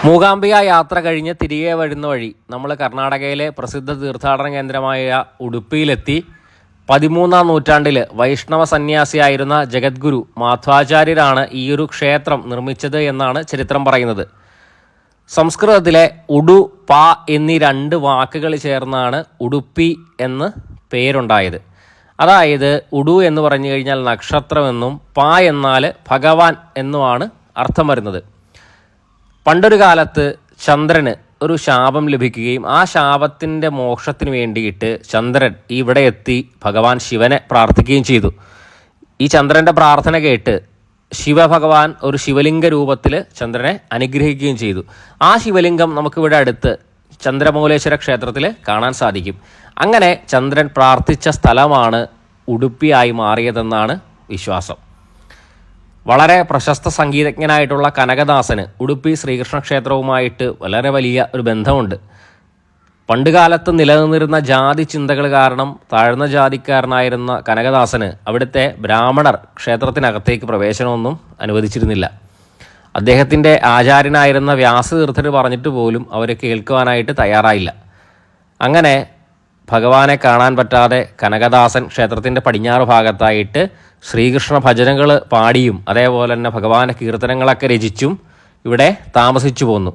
മൂകാംബിക യാത്ര കഴിഞ്ഞ് തിരികെ വരുന്ന വഴി നമ്മൾ കർണാടകയിലെ പ്രസിദ്ധ തീർത്ഥാടന കേന്ദ്രമായ ഉടുപ്പിയിലെത്തി. 13-ാം നൂറ്റാണ്ടിൽ വൈഷ്ണവ സന്യാസിയായിരുന്ന ജഗദ്ഗുരു മാധ്വാചാര്യരാണ് ഈയൊരു ക്ഷേത്രം നിർമ്മിച്ചത് എന്നാണ് ചരിത്രം പറയുന്നത്. സംസ്കൃതത്തിലെ ഉഡു, പ എന്നീ രണ്ട് വാക്കുകൾ ചേർന്നാണ് ഉടുപ്പി എന്ന് പേരുണ്ടായത്. അതായത് ഉഡു എന്ന് പറഞ്ഞു കഴിഞ്ഞാൽ നക്ഷത്രമെന്നും പ എന്നാൽ ഭഗവാൻ എന്നുമാണ് അർത്ഥം വരുന്നത്. പണ്ടൊരു കാലത്ത് ചന്ദ്രന് ഒരു ശാപം ലഭിക്കുകയും ആ ശാപത്തിൻ്റെ മോക്ഷത്തിന് വേണ്ടിയിട്ട് ചന്ദ്രൻ ഇവിടെ എത്തി ഭഗവാൻ ശിവനെ പ്രാർത്ഥിക്കുകയും ചെയ്തു. ഈ ചന്ദ്രൻ്റെ പ്രാർത്ഥന കേട്ട് ശിവഭഗവാൻ ഒരു ശിവലിംഗ രൂപത്തിൽ ചന്ദ്രനെ അനുഗ്രഹിക്കുകയും ചെയ്തു. ആ ശിവലിംഗം നമുക്കിവിടെ അടുത്ത് ചന്ദ്രമൗലേശ്വര ക്ഷേത്രത്തിൽ കാണാൻ സാധിക്കും. അങ്ങനെ ചന്ദ്രൻ പ്രാർത്ഥിച്ച സ്ഥലമാണ് ഉടുപ്പിയായി മാറിയതെന്നാണ് വിശ്വാസം. വളരെ പ്രശസ്ത സംഗീതജ്ഞനായിട്ടുള്ള കനകദാസന് ഉടുപ്പി ശ്രീകൃഷ്ണ ക്ഷേത്രവുമായിട്ട് വളരെ വലിയ ഒരു ബന്ധമുണ്ട്. പണ്ടുകാലത്ത് നിലനിന്നിരുന്ന ജാതി ചിന്തകൾ കാരണം താഴ്ന്ന ജാതിക്കാരനായിരുന്ന കനകദാസന് അവിടുത്തെ ബ്രാഹ്മണർ ക്ഷേത്രത്തിനകത്തേക്ക് പ്രവേശനമൊന്നും അനുവദിച്ചിരുന്നില്ല. അദ്ദേഹത്തിൻ്റെ ആചാര്യനായിരുന്ന വ്യാസതീർത്ഥർ പറഞ്ഞിട്ട് പോലും അവരെ കേൾക്കുവാനായിട്ട് തയ്യാറായില്ല. അങ്ങനെ ഭഗവാനെ കാണാൻ പറ്റാതെ കനകദാസൻ ക്ഷേത്രത്തിൻ്റെ പടിഞ്ഞാറ് ഭാഗത്തായിട്ട് ശ്രീകൃഷ്ണ ഭജനങ്ങൾ പാടിയും അതേപോലെ തന്നെ ഭഗവാന്റെ കീർത്തനങ്ങളൊക്കെ രചിച്ചും ഇവിടെ താമസിച്ചു പോന്നു.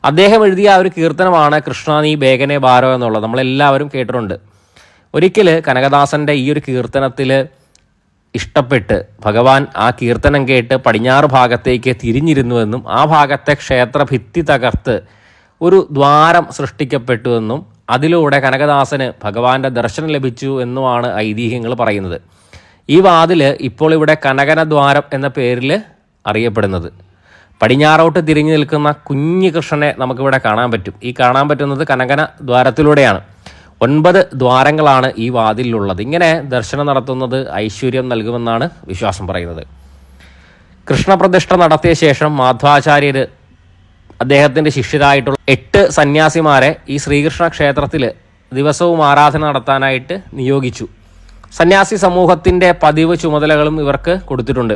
അദ്ദേഹം എഴുതിയ ആ ഒരു കീർത്തനമാണ് കൃഷ്ണ നീ ബേഗനെ ബാരോ എന്നുള്ളത്. നമ്മളെല്ലാവരും കേട്ടിട്ടുണ്ട്. ഒരിക്കൽ കനകദാസൻ്റെ ഈ ഒരു കീർത്തനത്തിൽ ഇഷ്ടപ്പെട്ട് ഭഗവാൻ ആ കീർത്തനം കേട്ട് പടിഞ്ഞാറ് ഭാഗത്തേക്ക് തിരിഞ്ഞിരുന്നുവെന്നും ആ ഭാഗത്തെ ക്ഷേത്ര ഭിത്തി തകർത്ത് ഒരു ദ്വാരം സൃഷ്ടിക്കപ്പെട്ടുവെന്നും അതിലൂടെ കനകദാസന് ഭഗവാന്റെ ദർശനം ലഭിച്ചു എന്നുമാണ് ഐതിഹ്യങ്ങൾ പറയുന്നത്. ഈ വാതിൽ ഇപ്പോൾ ഇവിടെ കനകനദ്വാരം എന്ന പേരിൽ അറിയപ്പെടുന്നത്. പടിഞ്ഞാറോട്ട് തിരിഞ്ഞു നിൽക്കുന്ന കുഞ്ഞു കൃഷ്ണനെ നമുക്കിവിടെ കാണാൻ പറ്റും. ഈ കാണാൻ പറ്റുന്നത് കനകന ദ്വാരത്തിലൂടെയാണ്. 9 ദ്വാരങ്ങളാണ് ഈ വാതിലുള്ളത്. ഇങ്ങനെ ദർശനം നടത്തുന്നത് ഐശ്വര്യം നൽകുമെന്നാണ് വിശ്വാസം പറയുന്നത്. കൃഷ്ണപ്രതിഷ്ഠ നടത്തിയ ശേഷം മാധ്വാചാര്യർ അദ്ദേഹത്തിൻ്റെ ശിഷ്യരായിട്ടുള്ള 8 സന്യാസിമാരെ ഈ ശ്രീകൃഷ്ണ ക്ഷേത്രത്തിൽ ദിവസവും ആരാധന നടത്താനായിട്ട് നിയോഗിച്ചു. സന്യാസി സമൂഹത്തിൻ്റെ പതിവ് ചുമതലകളും ഇവർക്ക് കൊടുത്തിട്ടുണ്ട്.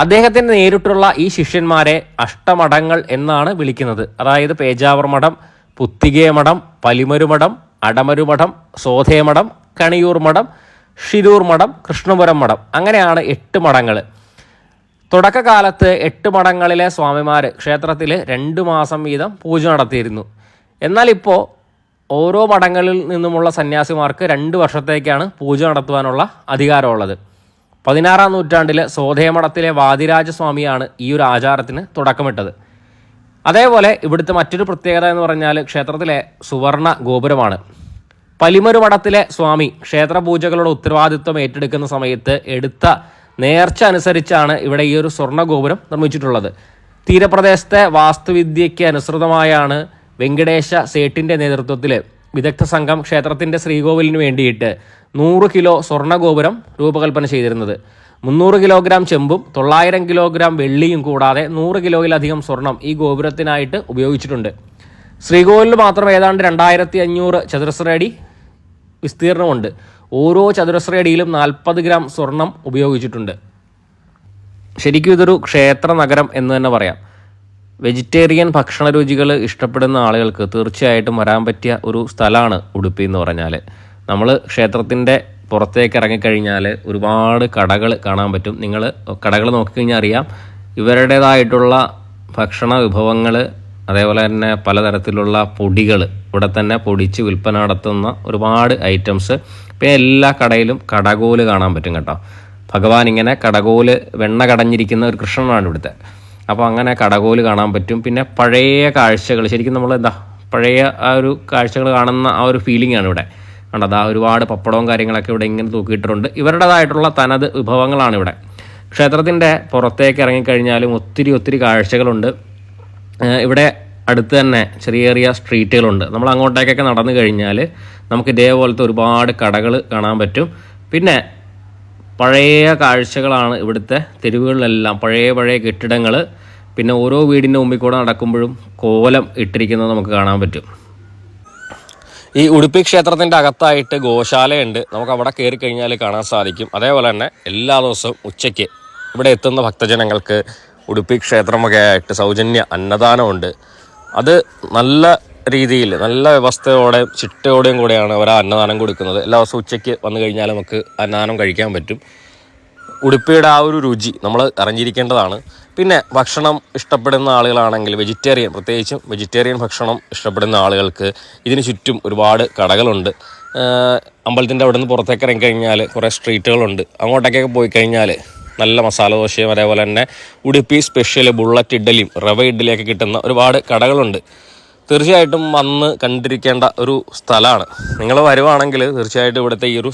അദ്ദേഹത്തിൻ്റെ നേരിട്ടുള്ള ഈ ശിഷ്യന്മാരെ അഷ്ടമഠങ്ങൾ എന്നാണ് വിളിക്കുന്നത്. അതായത് പേജാവർ മഠം, പുത്തികേ മഠം, പലിമരുമഠം, അടമരുമഠം, സോധേമഠം, കണിയൂർ മഠം, ഷിരൂർ മഠം, കൃഷ്ണപുരം മഠം, അങ്ങനെയാണ് 8 മഠങ്ങൾ. തുടക്കകാലത്ത് 8 മഠങ്ങളിലെ സ്വാമിമാർ ക്ഷേത്രത്തിൽ 2 മാസം വീതം പൂജ നടത്തിയിരുന്നു. എന്നാൽ ഇപ്പോൾ ഓരോ മഠങ്ങളിൽ നിന്നുമുള്ള സന്യാസിമാർക്ക് 2 വർഷത്തേക്കാണ് പൂജ നടത്തുവാനുള്ള അധികാരമുള്ളത്. 16-ാം നൂറ്റാണ്ടിൽ സോധേമഠത്തിലെ വാദിരാജസ്വാമിയാണ് ഈ ഒരു ആചാരത്തിന് തുടക്കമിട്ടത്. അതേപോലെ ഇവിടുത്തെ മറ്റൊരു പ്രത്യേകത എന്ന് പറഞ്ഞാൽ ക്ഷേത്രത്തിലെ സുവർണ ഗോപുരമാണ്. പലിമരു മഠത്തിലെ സ്വാമി ക്ഷേത്ര പൂജകളുടെ ഉത്തരവാദിത്വം ഏറ്റെടുക്കുന്ന സമയത്ത് എടുത്ത നേർച്ച അനുസരിച്ചാണ് ഇവിടെ ഈ ഒരു സ്വർണ്ണ ഗോപുരം നിർമ്മിച്ചിട്ടുള്ളത്. തീരപ്രദേശത്തെ വാസ്തുവിദ്യയ്ക്ക് അനുസൃതമായാണ് വെങ്കടേശ സേട്ടിൻ്റെ നേതൃത്വത്തിൽ വിദഗ്ധ സംഘം ക്ഷേത്രത്തിൻ്റെ ശ്രീകോവിലിന് വേണ്ടിയിട്ട് 100 കിലോ സ്വർണ്ണ ഗോപുരം രൂപകൽപ്പന ചെയ്തിരുന്നത്. 300 കിലോഗ്രാം ചെമ്പും 900 കിലോഗ്രാം വെള്ളിയും കൂടാതെ 100 കിലോയിലധികം സ്വർണം ഈ ഗോപുരത്തിനായിട്ട് ഉപയോഗിച്ചിട്ടുണ്ട്. ശ്രീകോവിലിൽ മാത്രം ഏതാണ്ട് 2500 ചതുരശ്ര അടി വിസ്തീർണമുണ്ട്. ഓരോ ചതുരശ്ര അടിയിലും 40 ഗ്രാം സ്വർണം ഉപയോഗിച്ചിട്ടുണ്ട്. ശരിക്കും ഇതൊരു ക്ഷേത്ര നഗരം എന്ന് തന്നെ പറയാം. വെജിറ്റേറിയൻ ഭക്ഷണ രുചികൾ ഇഷ്ടപ്പെടുന്ന ആളുകൾക്ക് തീർച്ചയായിട്ടും വരാൻ പറ്റിയ ഒരു സ്ഥലമാണ് ഉടുപ്പി എന്ന് പറഞ്ഞാൽ. നമ്മൾ ക്ഷേത്രത്തിൻ്റെ പുറത്തേക്ക് ഇറങ്ങിക്കഴിഞ്ഞാൽ ഒരുപാട് കടകൾ കാണാൻ പറ്റും. നിങ്ങൾ കടകൾ നോക്കിക്കഴിഞ്ഞാൽ അറിയാം, ഇവരുടേതായിട്ടുള്ള ഭക്ഷണ വിഭവങ്ങൾ അതേപോലെ തന്നെ പലതരത്തിലുള്ള പൊടികൾ ഇവിടെ തന്നെ പൊടിച്ച് വിൽപ്പന നടത്തുന്ന ഒരുപാട് ഐറ്റംസ്. പിന്നെ എല്ലാ കടയിലും കടകോല് കാണാൻ പറ്റും കേട്ടോ. ഭഗവാൻ ഇങ്ങനെ കടകോല് വെണ്ണ കടഞ്ഞിരിക്കുന്ന ഒരു കൃഷ്ണനാണ് ഇവിടുത്തെ. അപ്പോൾ അങ്ങനെ കടകോല് കാണാൻ പറ്റും. പിന്നെ പഴയ കാഴ്ചകൾ, ശരിക്കും നമ്മൾ പഴയ ആ ഒരു കാഴ്ചകൾ കാണുന്ന ആ ഒരു ഫീലിംഗ് ആണ് ഇവിടെ കണ്ടത്. ഒരുപാട് പപ്പടവും കാര്യങ്ങളൊക്കെ ഇവിടെ ഇങ്ങനെ തൂക്കിയിട്ടുണ്ട്. ഇവരുടേതായിട്ടുള്ള തനത് വിഭവങ്ങളാണ് ഇവിടെ. ക്ഷേത്രത്തിൻ്റെ പുറത്തേക്ക് ഇറങ്ങിക്കഴിഞ്ഞാലും ഒത്തിരി കാഴ്ചകളുണ്ട്. ഇവിടെ അടുത്ത് തന്നെ ചെറിയ ചെറിയ സ്ട്രീറ്റുകളുണ്ട്. നമ്മൾ അങ്ങോട്ടേക്കൊക്കെ നടന്നു കഴിഞ്ഞാൽ നമുക്ക് ഇതേപോലത്തെ ഒരുപാട് കടകൾ കാണാൻ പറ്റും. പിന്നെ പഴയ കാഴ്ചകളാണ് ഇവിടുത്തെ തെരുവുകളിലെല്ലാം. പഴയ കെട്ടിടങ്ങൾ. പിന്നെ ഓരോ വീടിൻ്റെ മുമ്പിൽ കൂടെ നടക്കുമ്പോഴും കോലം ഇട്ടിരിക്കുന്നത് നമുക്ക് കാണാൻ പറ്റും. ഈ ഉടുപ്പി ക്ഷേത്രത്തിൻ്റെ അകത്തായിട്ട് ഗോശാലയുണ്ട്. നമുക്ക് അവിടെ കയറി കഴിഞ്ഞാൽ കാണാൻ സാധിക്കും. അതേപോലെ തന്നെ എല്ലാ ദിവസവും ഉച്ചയ്ക്ക് ഇവിടെ എത്തുന്ന ഭക്തജനങ്ങൾക്ക് ഉടുപ്പി ക്ഷേത്രമൊക്കെയായിട്ട് സൗജന്യ അന്നദാനമുണ്ട്. അത് നല്ല രീതിയിൽ നല്ല വ്യവസ്ഥയോടെ ചിട്ടയോടെയും കൂടെയാണ് അവർ അന്നദാനം കൊടുക്കുന്നത്. എല്ലാ ദിവസവും ഉച്ചയ്ക്ക് വന്നു കഴിഞ്ഞാൽ നമുക്ക് അന്നദാനം കഴിക്കാൻ പറ്റും. ഉടുപ്പിയുടെ ആ ഒരു രുചി നമ്മൾ അറിഞ്ഞിരിക്കേണ്ടതാണ്. പിന്നെ ഭക്ഷണം ഇഷ്ടപ്പെടുന്ന ആളുകളാണെങ്കിൽ പ്രത്യേകിച്ചും വെജിറ്റേറിയൻ ഭക്ഷണം ഇഷ്ടപ്പെടുന്ന ആളുകൾക്ക് ഇതിന് ചുറ്റും ഒരുപാട് കടകളുണ്ട്. അമ്പലത്തിൻ്റെ അവിടെ നിന്ന് പുറത്തേക്ക് ഇറങ്ങി കഴിഞ്ഞാൽ കുറേ സ്ട്രീറ്റുകളുണ്ട്. അങ്ങോട്ടേക്കൊക്കെ പോയി കഴിഞ്ഞാൽ നല്ല മസാല ദോശയും അതേപോലെ തന്നെ ഉടുപ്പി സ്പെഷ്യൽ ബുള്ളറ്റ് ഇഡ്ഡലിയും റവ ഇഡ്ഡലിയൊക്കെ കിട്ടുന്ന ഒരുപാട് കടകളുണ്ട്. തീർച്ചയായിട്ടും വന്ന് കണ്ടിരിക്കേണ്ട ഒരു സ്ഥലമാണ്. നിങ്ങൾ വരുവാണെങ്കിൽ തീർച്ചയായിട്ടും ഇവിടുത്തെ ഈ ഒരു